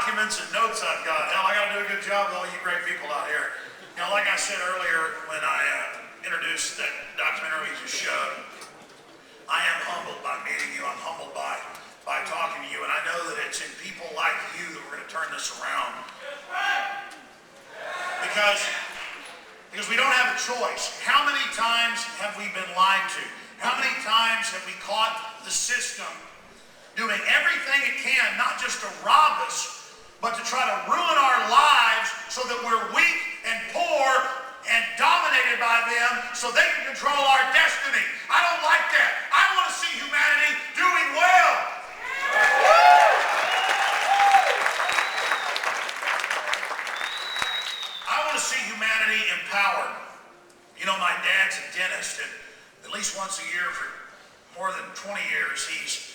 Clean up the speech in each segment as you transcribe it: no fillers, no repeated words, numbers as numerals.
documents and notes I've got. Hell, I got to do a good job with all you great people out here. You know, like I said earlier when I introduced that documentary we just showed, I am humbled by meeting you. I'm humbled by talking to you, and I know that it's in people like you that we're going to turn this around. Because we don't have a choice. How many times have we been lied to? How many times have we caught the system doing everything it can, not just to rob us, but to try to ruin our lives so that we're weak and poor and dominated by them so they can control our destiny? I don't like that. I want to see humanity doing well. I want to see humanity empowered. You know, my dad's a dentist, and at least once a year for more than 20 years, he's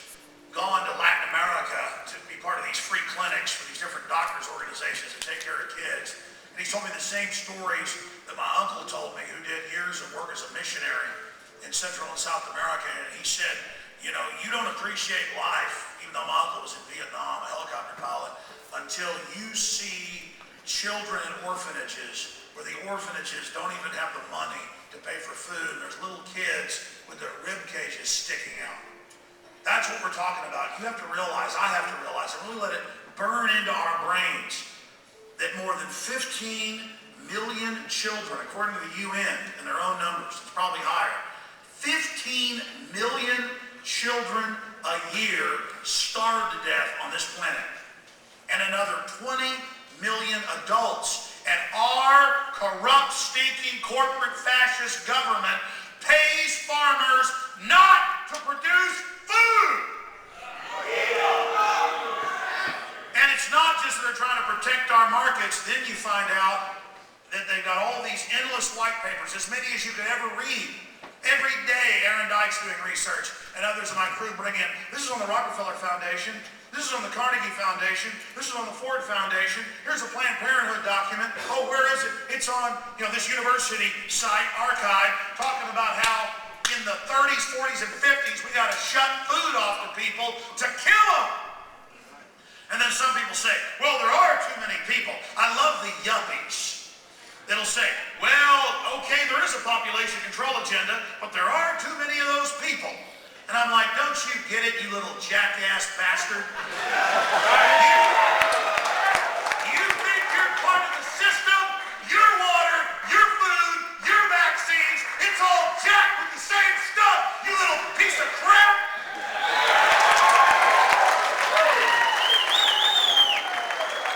gone to Latin America to be part of these free clinics for these different doctors' organizations to take care of kids. And he's told me the same stories that my uncle told me, who did years of work as a missionary in Central and South America. And he said, you know, you don't appreciate life, even though my uncle was in Vietnam, a helicopter pilot, until you see children in orphanages where the orphanages don't even have the money to pay for food. There's little kids with their rib cages sticking out. That's what we're talking about. You have to realize, I have to realize, and really let it burn into our brains that more than 15 million children, according to the UN and their own numbers, it's probably higher, 15 million children a year starve to death on this planet. And another 20 million adults. And our corrupt, stinking, corporate, fascist government pays farmers not to produce food. And it's not just that they're trying to protect our markets. Then you find out that they've got all these endless white papers, as many as you could ever read. Every day, Aaron Dyke's doing research, and others in my crew bring in. This is on the Rockefeller Foundation. This is on the Carnegie Foundation. This is on the Ford Foundation. Here's a Planned Parenthood document. Oh, where is it? It's on, this university site, archive, talking about how in the 30s, 40s, and 50s, we got to shut food off to people to kill them. And then some people say, well, there are too many people. I love the yuppies that'll say, well, okay, there is a population control agenda, but there are too many of those people. And I'm like, don't you get it, you little jackass bastard? You think you're part of the system? Your water, your food, your vaccines, it's all jacked with the same stuff, you little piece of crap!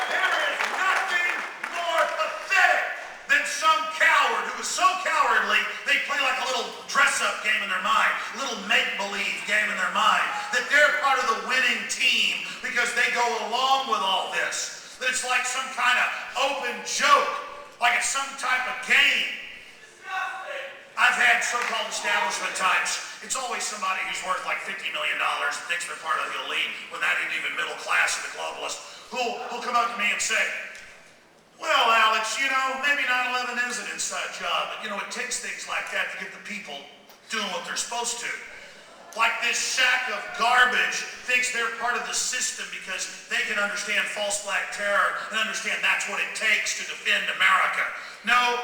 There is nothing more pathetic than some coward who is so cowardly they play like a little dress-up game in their mind, a little make-believe game in their mind, that they're part of the winning team because they go along with all this. That it's like some kind of open joke, like it's some type of game. I've had so-called establishment types. It's always somebody who's worth like $50 million and thinks they're part of the elite when that ain't even middle class of the globalists, who'll come up to me and say, well, Alex, maybe 9/11 is an inside job, but it takes things like that to get the people doing what they're supposed to. Like this sack of garbage thinks they're part of the system because they can understand false flag terror and understand that's what it takes to defend America. No,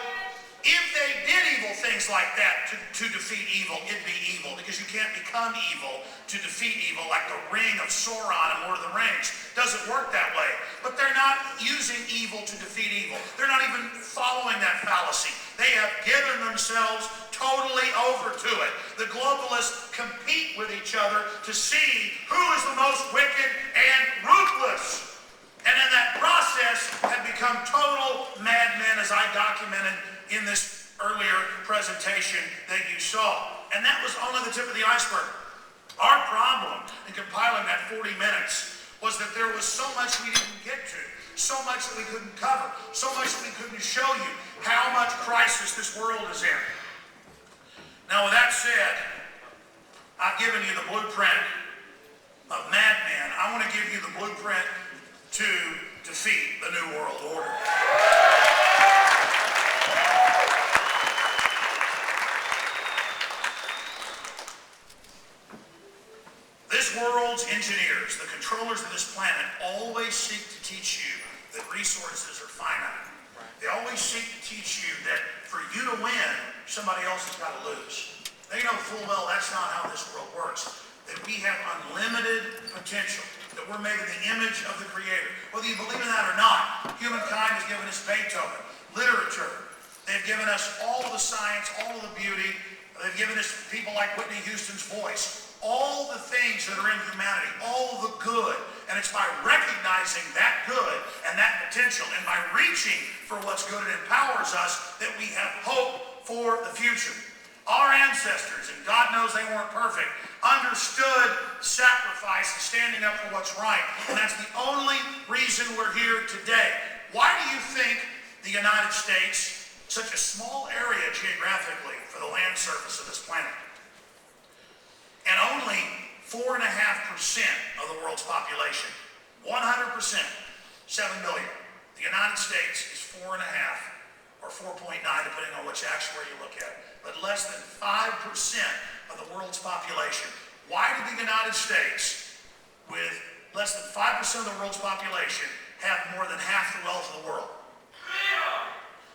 if they did evil things like that to defeat evil, it'd be evil, because you can't become evil to defeat evil like the ring of Sauron in Lord of the Rings. Doesn't work that way. But they're not using evil to defeat evil. They're not even following that fallacy. They have given themselves totally over to it. The globalists compete with each other to see who is the most wicked and ruthless. And in that process have become total madmen, as I documented in this earlier presentation that you saw. And that was only the tip of the iceberg. Our problem in compiling that 40 minutes was that there was so much we didn't get to, so much that we couldn't cover, so much that we couldn't show you how much crisis this world is in. Now, with that said, I've given you the blueprint of madman. I want to give you the blueprint to defeat the New World Order. This world's engineers, the controllers of this planet, always seek to teach you that resources are finite. They always seek to teach you that for you to win, somebody else has got to lose. They know full well that's not how this world works. That we have unlimited potential. That we're made in the image of the Creator. Whether you believe in that or not, humankind has given us Beethoven, literature. They've given us all of the science, all of the beauty. They've given us people like Whitney Houston's voice. All the things that are in humanity, all the good. And it's by recognizing that good and that potential and by reaching for what's good and empowers us that we have hope for the future. Our ancestors, and God knows they weren't perfect, understood sacrifice and standing up for what's right. And that's the only reason we're here today. Why do you think the United States, such a small area geographically for the land surface of this planet, and only 4.5% of the world's population, 100%, 7 million. The United States is 4.5 or 4.9, depending on which actuary you look at, but less than 5% of the world's population. Why did the United States, with less than 5% of the world's population, have more than half the wealth of the world?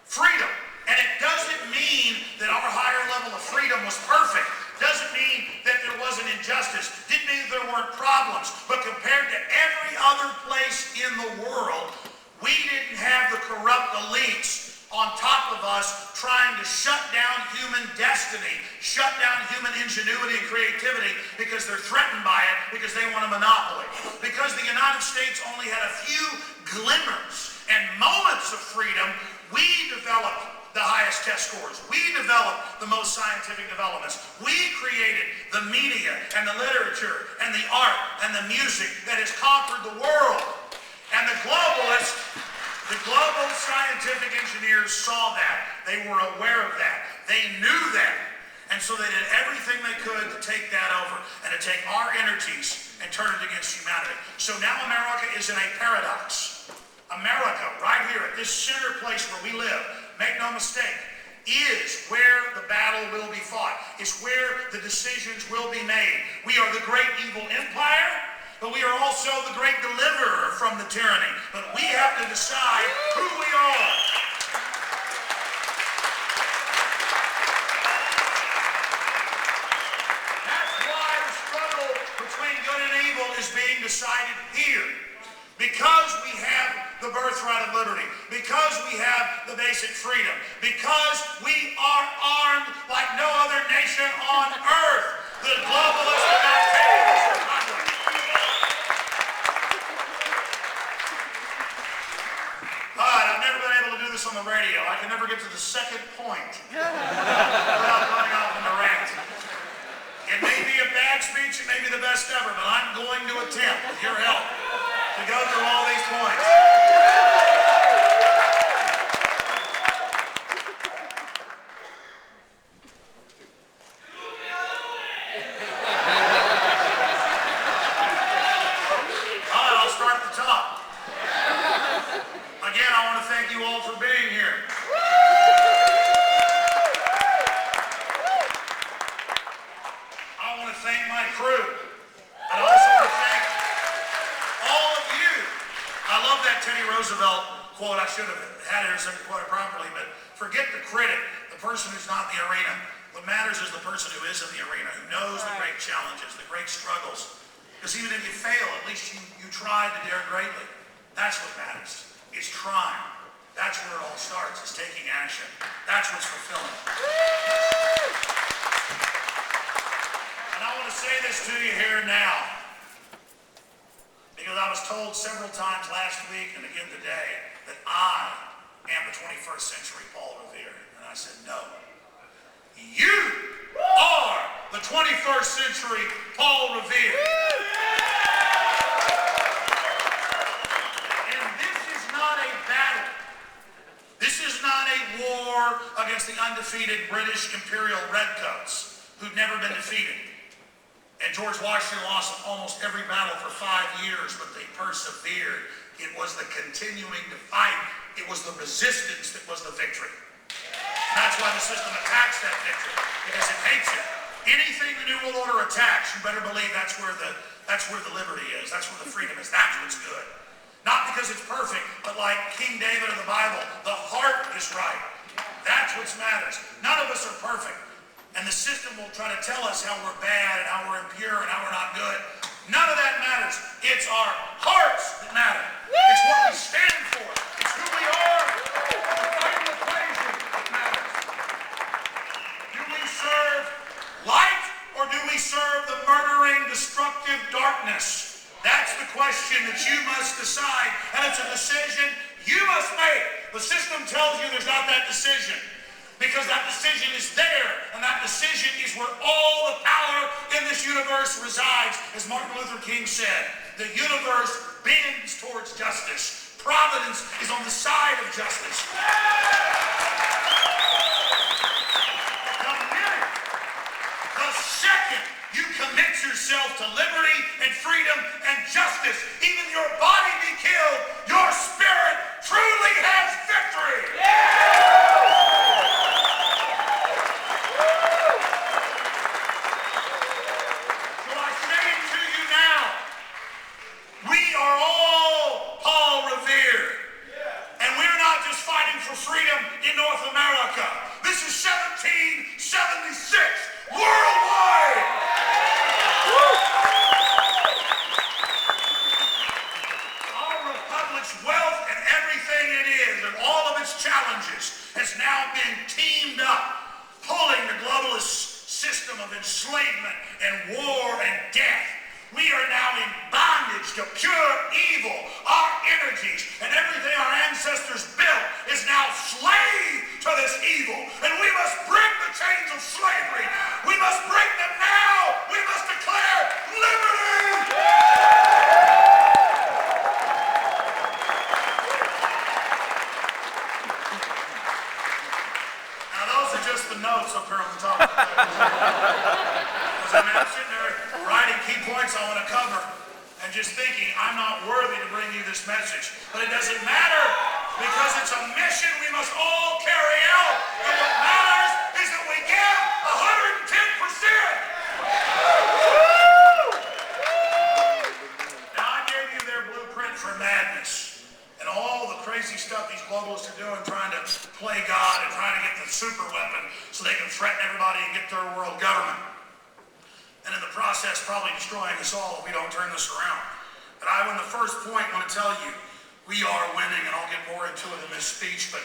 Freedom. And it doesn't mean that our higher level of freedom was perfect. Doesn't mean that there wasn't injustice. Didn't mean there weren't problems. But compared to every other place in the world, we didn't have the corrupt elites on top of us trying to shut down human destiny, shut down human ingenuity and creativity because they're threatened by it, because they want a monopoly. Because the United States only had a few glimmers and moments of freedom, we developed the highest test scores. We developed the most scientific developments. We created the media and the literature and the art and the music that has conquered the world. And the globalists, the global scientific engineers saw that. They were aware of that. They knew that. And so they did everything they could to take that over and to take our energies and turn it against humanity. So now America is in a paradox. America, right here at this center place where we live, make no mistake, is where the battle will be fought. It's where the decisions will be made. We are the great evil empire, but we are also the great deliverer from the tyranny. But we have to decide who we are. That's why the struggle between good and evil is being decided here. Because we have the birthright of liberty, because we have the basic freedom, because we are armed like no other nation on earth. The globalists are not taking this republic. All right, I've never been able to do this on the radio. I can never get to the second point without running off in a rant. It may be a bad speech, it may be the best ever, but I'm going to attempt, with your help, to go through all these points. All right, I'll start at the top. Again, I want to thank you all for being here. I want to thank my crew. And I also want to thank all of you. I love that Teddy Roosevelt quote. I should have had it or something quoted properly, but forget the critic, the person who's not in the arena. What matters is the person who is in the arena, who knows the great challenges, the great struggles. Because even if you fail, at least you tried to dare greatly. That's what matters. It's trying. That's where it all starts, is taking action. That's what's fulfilling. And I want to say this to you here now, because I was told several times last week and again today that I am the 21st century Paul Revere. And I said, no. You are the 21st century Paul Revere. And this is not a battle. This is not a war against the undefeated British Imperial Redcoats who've never been defeated. And George Washington lost almost every battle for 5 years, but they persevered. It was the continuing to fight. It was the resistance that was the victory. That's why the system attacks that victory, because it hates it. Anything the New World Order attacks, you better believe that's where the That's where the liberty is. That's where the freedom is. That's what's good. Not because it's perfect, but like King David of the Bible, the heart is right. That's what matters. None of us are perfect. And the system will try to tell us how we're bad and how we're impure and how we're not good. None of that matters. It's our hearts that matter. It's what we stand for. It's who we are. The final equation that matters. Do we serve light or do we serve the murdering, destructive darkness? That's the question that you must decide. And it's a decision you must make. The system tells you there's not that decision. Because that decision is there, and that decision is where all the power in this universe resides. As Martin Luther King said, the universe bends towards justice. Providence is on the side of justice. The second you commit yourself to liberty and freedom and justice, even your body be killed, your spirit truly has victory. Freedom in North America. This is 1776 worldwide. Our republic's wealth and everything it is and all of its challenges has now been teamed up, pulling the globalist system of enslavement and war and death. We are now in bondage to pure evil. Our energies and everything our ancestors built is now slave to this evil. And we must break the chains of slavery. We must break them now. We must declare liberty. Now those are just the notes up here on the top. I'm sitting there writing key points I want to cover and just thinking I'm not worthy to bring you this message. But it doesn't matter because it's a mission we must all carry out. And what matters is that we give 110%. Now I gave you their blueprint for madness and all the crazy stuff these globalists are doing, trying to play God and trying to get the super weapon so they can threaten everybody and get third world government. And in the process, probably destroying us all if we don't turn this around. But I, in the first point, want to tell you, we are winning, and I'll get more into it in this speech, but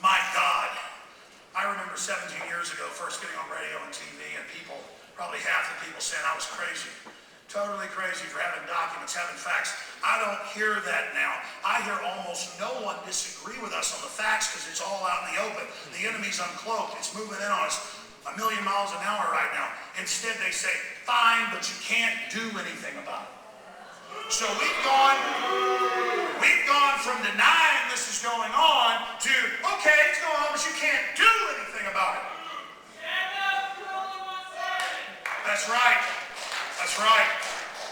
my God, I remember 17 years ago first getting on radio and TV, and people, probably half the people saying I was crazy. Totally crazy for having documents, having facts. I don't hear that now. I hear almost no one disagree with us on the facts because it's all out in the open. The enemy's uncloaked. It's moving in on us. 1,000,000 miles an hour right now. Instead, they say, fine, but you can't do anything about it. So we've gone from denying this is going on to, okay, it's going on, but you can't do anything about it. That's right. That's right.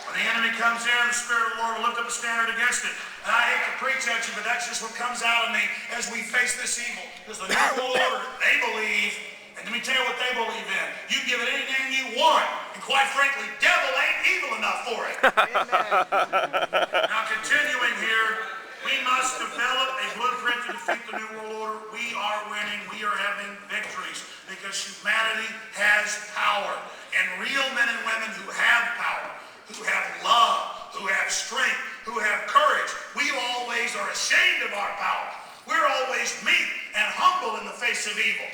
When the enemy comes in, the Spirit of the Lord will lift up a standard against it. And I hate to preach at you, but that's just what comes out of me as we face this evil. Because the New World Order, they believe. And let me tell you what they believe in. You give it any name you want. And quite frankly, devil ain't evil enough for it. Now continuing here, we must develop a blueprint to defeat the New World Order. We are winning. We are having victories because humanity has power. And real men and women who have power, who have love, who have strength, who have courage, we always are ashamed of our power. We're always meek and humble in the face of evil.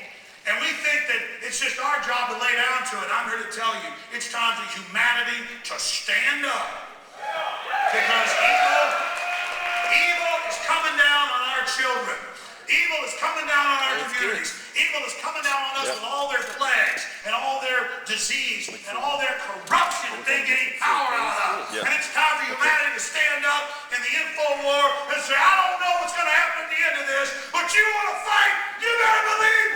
And we think that it's just our job to lay down to it. I'm here to tell you, it's time for humanity to stand up. Because evil is coming down on our children. Evil is coming down on our communities. Evil is coming down on us with all their plagues and all their disease and all their corruption that they gain power out of. And it's time for humanity to stand up in the info war and say, I don't know what's going to happen at the end of this, but you want to fight, you better believe